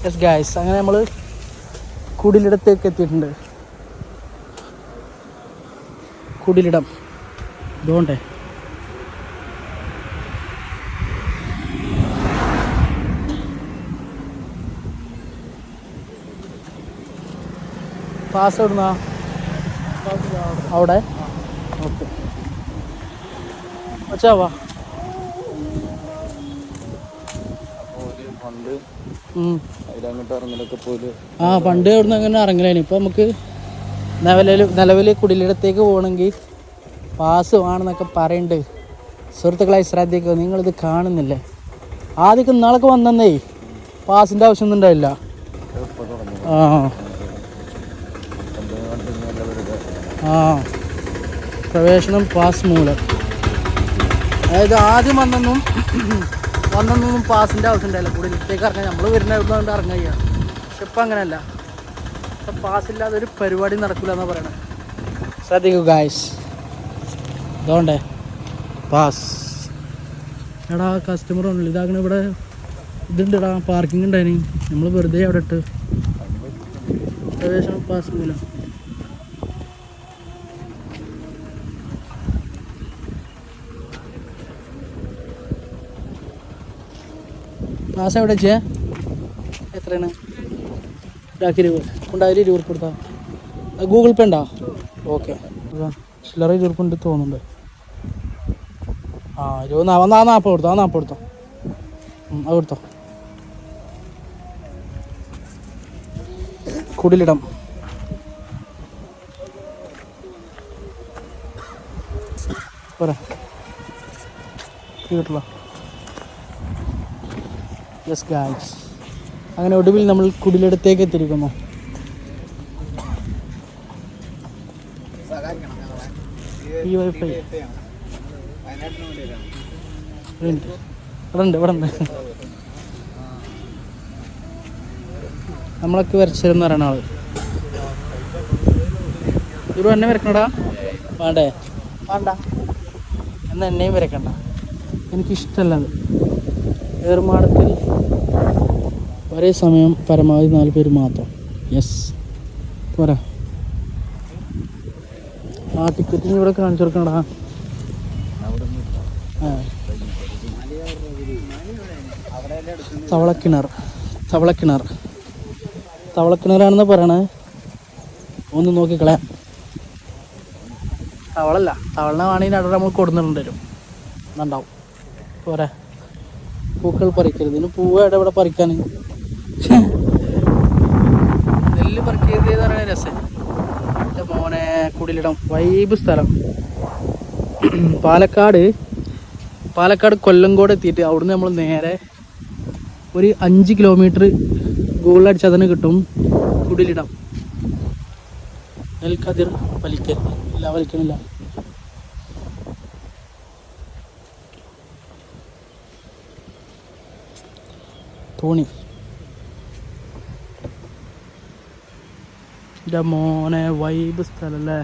Yes guys, അങ്ങനെ നമ്മൾ കുടിലിടത്തേക്ക് എത്തിയിട്ടുണ്ട്. കുടിലിടം ഇതുകൊണ്ടേ പാസ് എവിടുന്നാ? അവിടെ ഓക്കെ അച്ഛാവാ. ആ പണ്ട് അവിടുന്ന് അങ്ങനെ ഇറങ്ങലേന്. ഇപ്പം നമുക്ക് നിലവിൽ കുടിലിടത്തേക്ക് പോകണമെങ്കിൽ പാസ് വേണമെന്നൊക്കെ പറയുന്നുണ്ട്. സുഹൃത്തുക്കളായി ശ്രദ്ധിക്കുക, നിങ്ങളിത് കാണുന്നില്ലേ? ആദ്യമൊക്കെ ഇന്നാളൊക്കെ വന്നേ പാസിൻ്റെ ആവശ്യമൊന്നും ഉണ്ടായില്ല. ആ ആ പ്രവേശനം പാസ് മൂലം, അതായത് ആദ്യം വന്നൊന്നും പാസിൻ്റെ ആവശ്യം ഉണ്ടായില്ല. കുടിലിടത്തേക്ക് ഇറങ്ങാൻ നമ്മൾ വരുന്ന കൊണ്ട് ഇറങ്ങുക. പക്ഷെ ഇപ്പം അങ്ങനെയല്ല, ഇപ്പം പാസ്സില്ലാതെ ഒരു പരിപാടി നടക്കില്ല എന്നാണ് പറയണത്. ശ്രദ്ധിക്കൂ ഗായ്സ്, ഇതുകൊണ്ടേ പാസ്. എടാ കസ്റ്റമർ ഉണ്ടല്ലോ ഇതാകണ ഇവിടെ ഇതുണ്ടടാ, പാർക്കിംഗ് ഉണ്ടായിന്. നമ്മൾ വെറുതെ അവിടെ ഇട്ട് പ്രവേശനം പാസ് മൂലം. പാസ് എവിടെ ചെയ്യാ? എത്രയാണ്? 20 ഉണ്ടായാലും 20 ഉറുപ്പ് കൊടുത്താൽ. ഗൂഗിൾ പേ ഉണ്ടോ? ഓക്കെ, ചില്ലറ 20 ഉറുപ്പ് ഉണ്ട് തോന്നുന്നുണ്ട്. ആ 20 40 കൊടുത്തോ. 40 കൊടുത്തോ. അത് കൊടുത്തോ. കുടിലിടം പോരാ കിട്ടില്ല. യെസ് ഗായ്സ്, അങ്ങനെ ഒടുവിൽ നമ്മൾ കുടിലിടത്തേക്ക് എത്തിയിരിക്കുന്നു. ഈ വൈഫൈ ഇവിടെ ഉണ്ട്. നമ്മളൊക്കെ വരച്ചിരുന്ന പറയണ ആള് ഇവരും എന്നെ വരക്കണടാ. വേണ്ടേ? വേണ്ട എന്നാൽ എന്നെയും വരക്കണ്ട, എനിക്കിഷ്ടമല്ലത്. ഏർമാടത്തിൽ ഒരേ സമയം പരമാവധി 4 പേര് മാത്രം. യെസ് പോരാ. ആ ടിക്കറ്റിന് ഇവിടെ കാണിച്ചു കൊടുക്കണടാ. തവളക്കിണറാണെന്ന് പറയണേ. ഒന്ന് നോക്കിക്കളയാം. തവളല്ല, തവളനെ വേണമെങ്കിൽ അവിടെ നമ്മൾ കൊടുന്നിട്ടുണ്ട് വരും എന്നുണ്ടാവും. പോരാ. പൂക്കൾ പറിക്കരുത്. ഇതിന് പൂവ് ഇവിടെ പറിക്കാൻ നെല്ല് പറിക്കരുത് എന്ന് പറയുന്ന രസം. എൻ്റെ മോനെ കുടിലിടം വൈബ് സ്ഥലം. പാലക്കാട് കൊല്ലങ്കോട് എത്തിയിട്ട് അവിടുന്ന് നമ്മൾ നേരെ ഒരു 5 കിലോമീറ്റർ ഗൂഗിളിൽ അടിച്ചാൽ തന്നെ കിട്ടും കുടിലിടം. നെൽക്കതിർ വലിക്കണില്ല. തോണി എൻ്റെ മോനെ വൈബ് സ്ഥലല്ലേ.